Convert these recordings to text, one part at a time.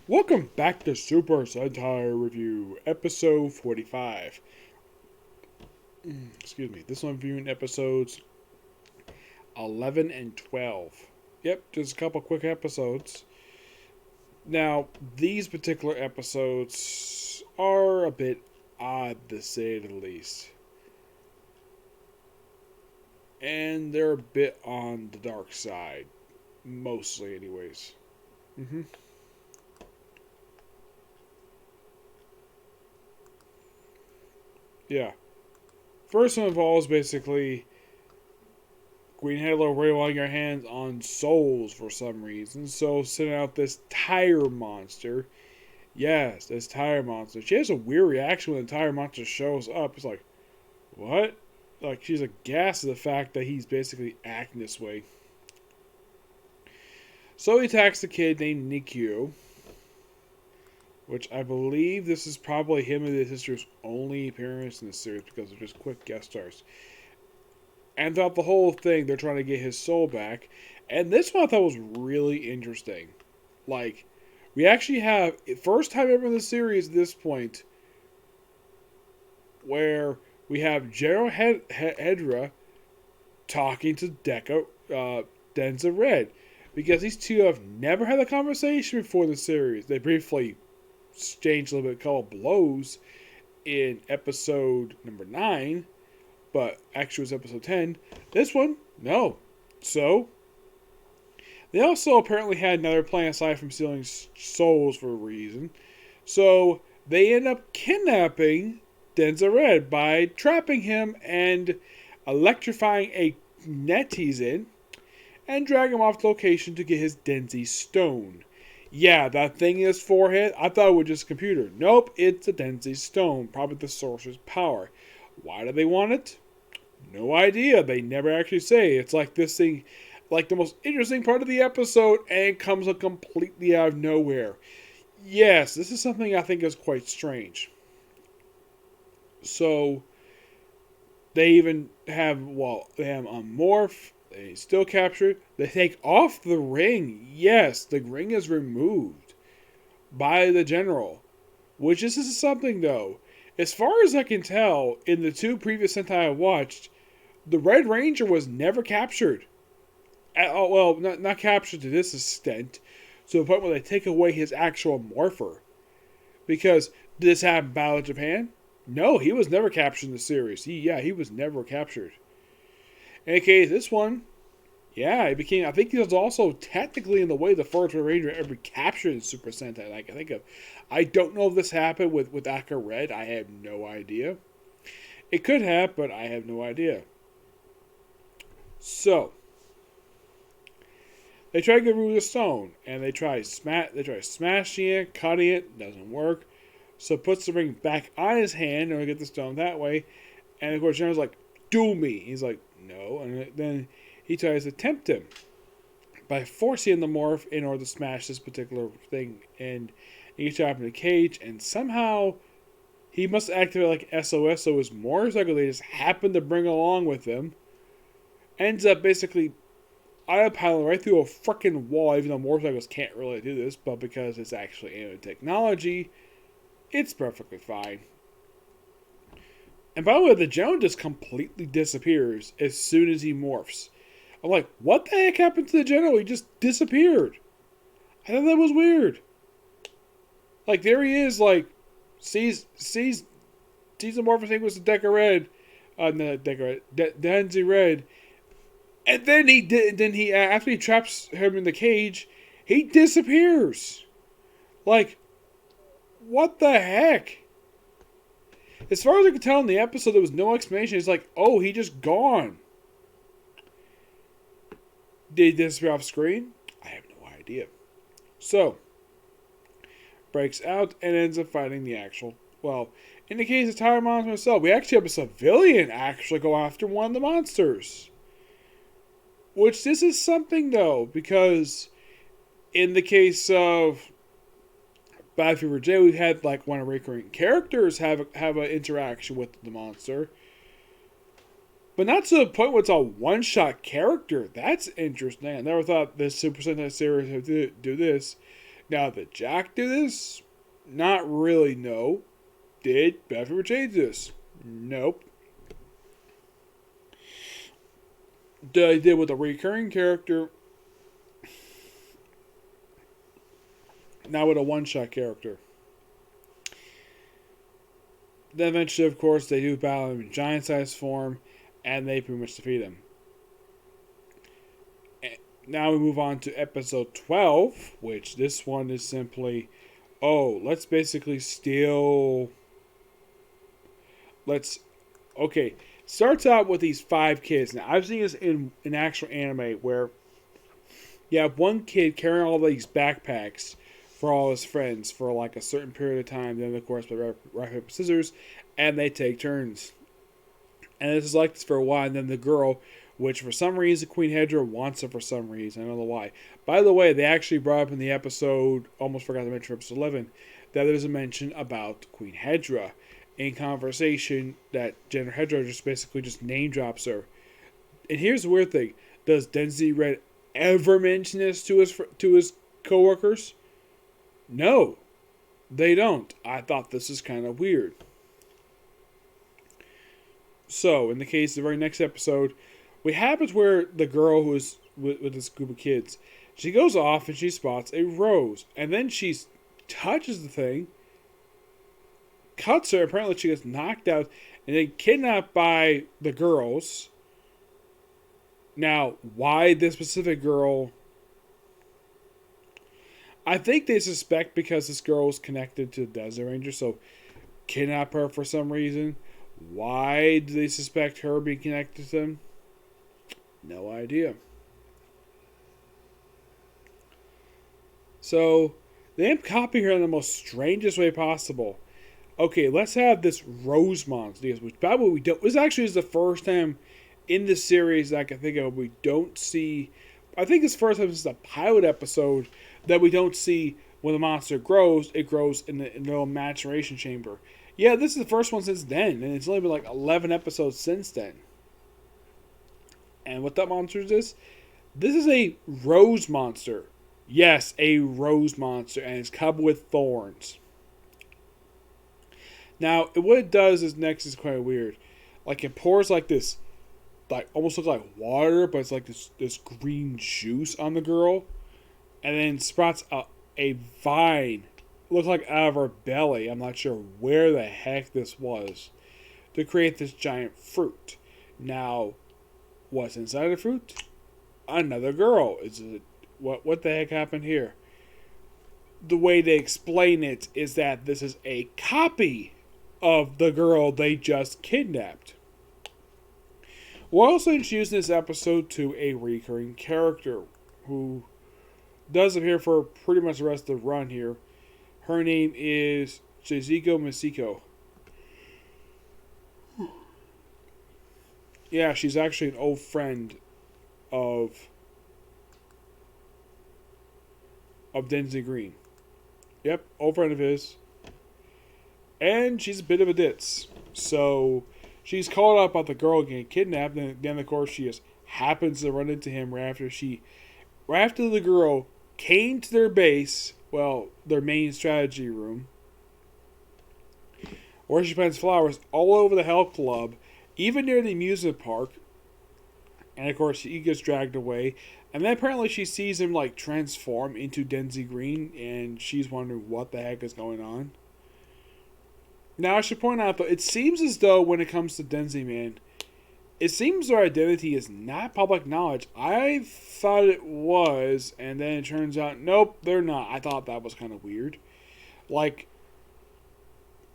Welcome back to Super Sentai Review, episode 45. Excuse me. This one viewing episodes 11 and 12. Yep, just a couple quick episodes. Now, these particular episodes are a bit odd to say the least. And they're a bit on the dark side. Mostly, anyways. Mm-hmm. Yeah. First one involves basically Green Halo railing your hands on souls for some reason, so sending out this tire monster. Yes, this tire monster. She has a weird reaction when the tire monster shows up. It's like, what? Like, she's aghast at the fact that he's basically acting this way. So he attacks the kid named Nikio, which I believe this is probably him and his sister's only appearance in the series because they're just quick guest stars. And throughout the whole thing, they're trying to get his soul back. And this one I thought was really interesting. Like, we actually have, first time ever in the series at this point, where we have General Hedra talking to Denza Red. Because these two have never had a conversation before the series. They briefly exchanged a little bit of couple blows in episode number 9. But actually it was episode 10. This one, no. So, they also apparently had another plan aside from stealing souls for a reason. So, they end up kidnapping Denza Red by trapping him and electrifying a net he's in and drag him off the location to get his Denzi stone. Yeah, that thing in his forehead, I thought it was just a computer. Nope, it's a Denzi stone, probably the sorcerer's power. Why do they want it? No idea. They never actually say. It's like this thing, like the most interesting part of the episode, and it comes up completely out of nowhere. Yes, this is something I think is quite strange. So, they even have, they have a morph. They still capture it. They take off the ring. Yes, the ring is removed by the general. Which this is something, though. As far as I can tell, in the two previous Sentai I watched, the Red Ranger was never captured. Well, not captured to this extent, to the point where they take away his actual morpher. Because did this happen in Battle of Japan? No, he was never captured in the series. He was never captured. In any case, this one, yeah, he became. I think he was also technically in the way the first Red Ranger ever captured in Super Sentai. Like I think of, I don't know if this happened with Aka Red. I have no idea. It could have, but I have no idea. So they try to get rid of the stone, and they try smashing it, cutting it, doesn't work. So puts the ring back on his hand in order to get the stone that way. And of course, General's like, "Do me." He's like, "No," and then he tries to tempt him by forcing him to morph in order to smash this particular thing, and he gets trapped in a cage, and somehow he must activate like SOS, so his motorcycle they just happen to bring along with him ends up basically autopiloting right through a freaking wall, even though motorcycles can't really do this, but because it's actually animated technology, it's perfectly fine. And by the way, the Joan just completely disappears as soon as he morphs. I'm like, what the heck happened to the general? He just disappeared. I thought that was weird. Like, there he is, like, sees the morphin sequence with Deca Red, not Deca Red, Denzi Red, and then after he traps him in the cage, he disappears. Like, what the heck? As far as I could tell in the episode, there was no explanation. It's like, oh, he just gone. Did he disappear off screen? I have no idea. So, breaks out and ends up fighting the actual. Well, in the case of Tire Monster himself, we actually have a civilian actually go after one of the monsters. Which this is something though, because in the case of Bad Fever J, we've had like one of the recurring characters have an interaction with the monster. But not to the point where it's a one-shot character. That's interesting. I never thought this Super Sentai series would do this. Now, did Jack do this? Not really, no. Did Beverly J do this? Nope. They did with a recurring character, not with a one-shot character. Then eventually, of course, they do battle him in giant-sized form, and they pretty much defeat him. Now we move on to episode 12, which this one is simply, let's basically steal... Okay, starts out with these 5 kids. Now, I've seen this in an actual anime where you have one kid carrying all these backpacks for all his friends for like a certain period of time. Then, of course, by rock, paper, scissors, and they take turns. And this is like this for a while. And then the girl, which for some reason Queen Hedra wants it for some reason. I don't know why. By the way, they actually brought up in the episode, almost forgot to mention episode 11, that there's a mention about Queen Hedra in conversation that General Hedra just basically just name drops her. And here's the weird thing. Does Denziman ever mention this to his coworkers? No, they don't. I thought this is kind of weird. So, in the case of the very next episode, what happens where the girl who is with this group of kids, she goes off and she spots a rose. And then she touches the thing, cuts her, apparently she gets knocked out, and then kidnapped by the girls. Now, why this specific girl? I think they suspect because this girl is connected to the Desert Ranger, so kidnap her for some reason. Why do they suspect her being connected to them? No idea. So, they end up copying her in the most strangest way possible. Okay, let's have this rose monster, which by the way we don't. This actually is the first time in the series that I can think of we don't see. I think it's the first time since the pilot episode that we don't see when the monster grows. It grows in the little maturation chamber. Yeah, this is the first one since then, and it's only been like 11 episodes since then. And what that monster is this? This is a rose monster. Yes, a rose monster, and it's covered with thorns. Now, what it does is next is quite weird. Like, it pours like this, like almost look like water, but it's like this green juice on the girl. And then sprouts a vine, look like out of her belly. I'm not sure where the heck this was, to create this giant fruit. Now, what's inside the fruit? Another girl. What the heck happened here? The way they explain it is that this is a copy of the girl they just kidnapped. We're also introducing this episode to a recurring character who does appear for pretty much the rest of the run here. Her name is Shizuko Misiko. Yeah, she's actually an old friend of Denzi Green. Yep, old friend of his. And she's a bit of a ditz. So she's called up about the girl getting kidnapped, and then of course she just happens to run into him right after the girl came to their base, well, their main strategy room, where she plants flowers all over the health club, even near the amusement park. And of course he gets dragged away. And then apparently she sees him like transform into Denzi Green, and she's wondering what the heck is going on. Now I should point out though, it seems as though when it comes to Denziman, it seems their identity is not public knowledge. I thought it was, and then it turns out, nope, they're not. I thought that was kind of weird. Like,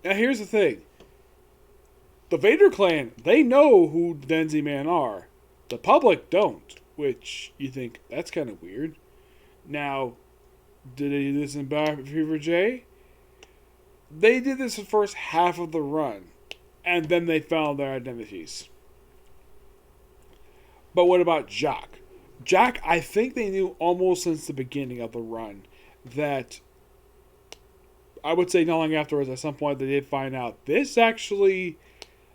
now here's the thing. The Vader clan, they know who Denziman are. The public don't, which you think, that's kind of weird. Now, did they do this in Battle Fever J? They did this the first half of the run, and then they found their identities. But what about Jack? Jack, I think they knew almost since the beginning of the run that, I would say not long afterwards, at some point they did find out. This actually,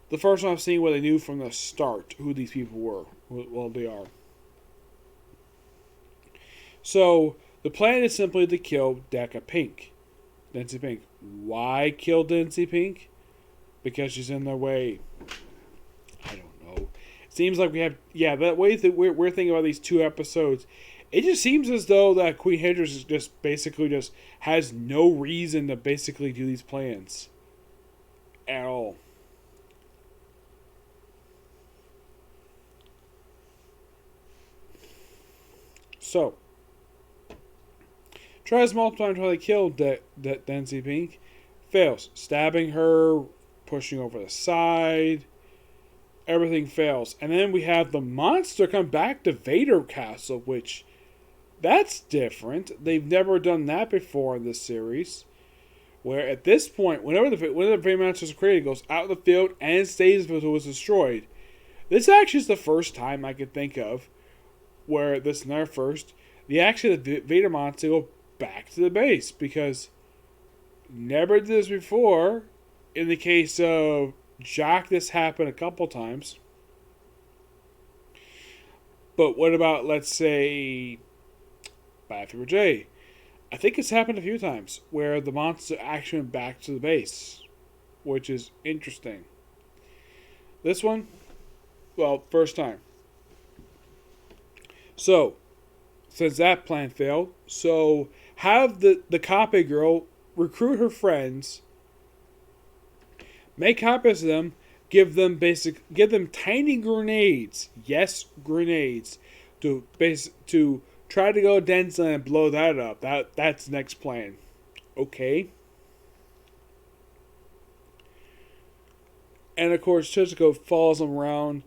the first one I've seen where they knew from the start who these people were. Well, they are. So, The plan is simply to kill Densi Pink. Why kill Densi Pink? Because she's in their way. I don't know. It seems like we have, that way that we're thinking about these 2 episodes. It just seems as though that Queen Hydra is just basically just has no reason to basically do these plans at all. So, tries multiple times to kill Densi Pink. Fails. Stabbing her, pushing over the side. Everything fails. And then we have the monster come back to Vader Castle, which, that's different. They've never done that before in this series. Where at this point, whenever the Vader monster is created, it goes out of the field and stays until it was destroyed. This actually is the first time I could think of where this is our first. The Vader monster go back to the base, because never did this before. In the case of Jock, this happened a couple times. But what about, let's say, Battlefield J? I think it's happened a few times where the monster actually went back to the base, which is interesting. This one, well, first time. So, since that plan failed, so have the copy girl recruit her friends, make copies of them, give them tiny grenades. Yes, grenades to try to go to Denziman and blow that up. That's the next plan. Okay. And of course, Chizuko follows them around,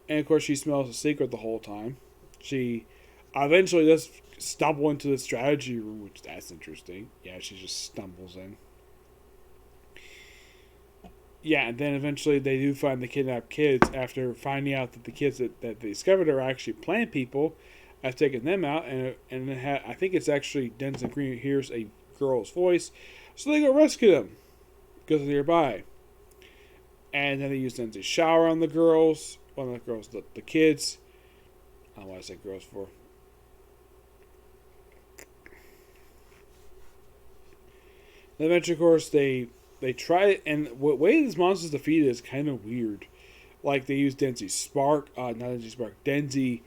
and of course she smells a secret the whole time. She eventually does stumble into the strategy room, which that's interesting. Yeah, she just stumbles in. Yeah, and then eventually they do find the kidnapped kids after finding out that the kids that they discovered are actually plant people. Have taken them out, and I think it's actually Denziman Green hears a girl's voice, so they go rescue them because they're nearby. And then they use Denzi's shower on the girls. Well, not the girls, the kids. I don't know what I say girls for. Then eventually, of course, they try it, and the way this monster's defeated is kind of weird. Like, they use Denzi's spark, not Denzi's spark, Denzi,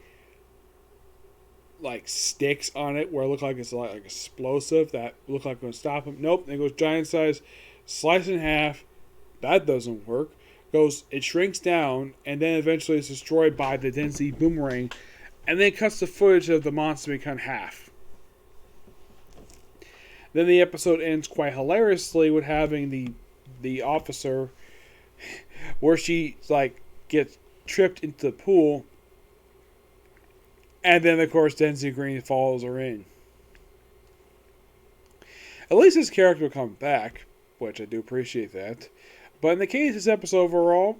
like, sticks on it where it look like it's like explosive that look like it's going to stop him. Nope, it goes giant size, slice in half. That doesn't work. It shrinks down, and then eventually it's destroyed by the Denzi boomerang, and then cuts the footage of the monster being cut in half. Then the episode ends quite hilariously with having the officer where she like gets tripped into the pool, and then of course Denzi Green follows her in. At least his character will come back, which I do appreciate that. But in the case of this episode overall,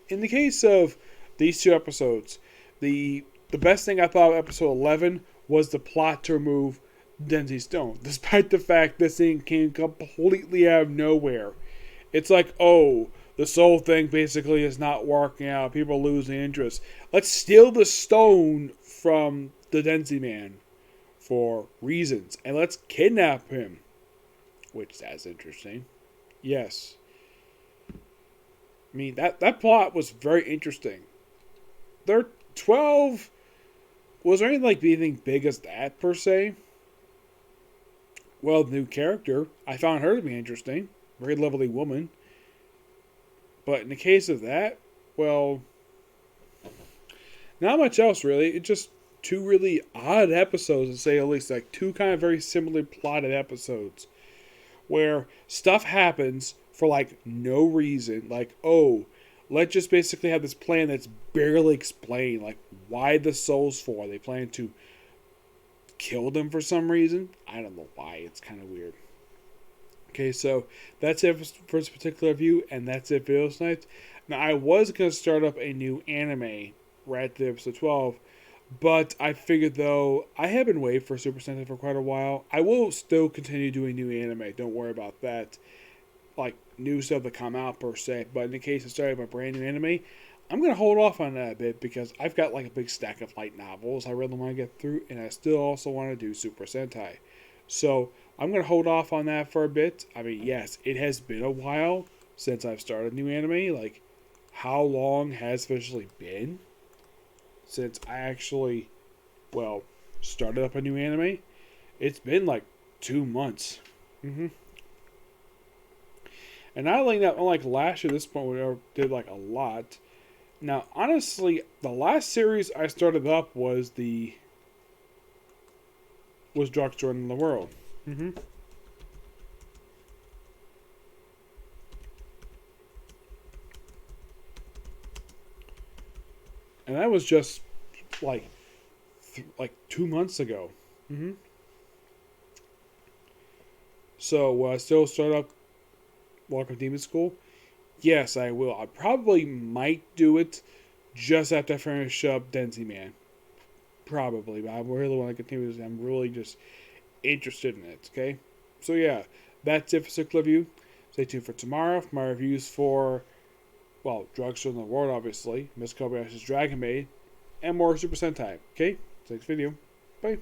in the case of these 2 episodes, the best thing I thought of episode 11 was the plot to remove Denzi Stone, despite the fact this thing came completely out of nowhere. It's like, oh, the soul thing basically is not working out. People are losing interest. Let's steal the stone from the Denziman for reasons, and let's kidnap him. Which, that's interesting. Yes. I mean, that plot was very interesting. There 12... Was there anything big as that, per se? Well, the new character, I found her to be interesting. Very lovely woman. But in the case of that, well, not much else, really. It's just 2 really odd episodes, to say at least. Like, 2 kind of very similarly plotted episodes. Where stuff happens for, like, no reason. Like, oh, let's just basically have this plan that's barely explained. Like, why the souls for? Are they plan to kill them for some reason? I don't know why. It's kind of weird. Okay, so that's it for this particular review, and that's it for this night. Now, I was going to start up a new anime right at the episode 12, but I figured, though, I have been waiting for Super Sentai for quite a while. I will still continue doing new anime. Don't worry about that. Like, new stuff that come out, per se. But in the case of starting up a brand new anime, I'm gonna hold off on that a bit because I've got like a big stack of light novels I really want to get through, and I still also want to do Super Sentai. So I'm gonna hold off on that for a bit. I mean, yes, it has been a while since I've started new anime. Like, how long has officially been since I actually, well, started up a new anime? It's been like 2 months. Mm-hmm. And not only that, unlike last year, this point we did like a lot. Now, honestly, the last series I started up was Drugstore in the World. Mm-hmm. And that was just like 2 months ago. Mm-hmm. So will I still start up Welcome to Demon School? Yes, I will. I probably might do it just after I finish up Denziman. Probably, but I really want to continue this. I'm really just interested in it. Okay, so yeah, that's it for Cycle Review. Stay tuned for tomorrow for my reviews for, well, Drugstore in the World, obviously, Miss Kobayashi's Dragon Maid, and more Super Sentai. Okay, next video. Bye.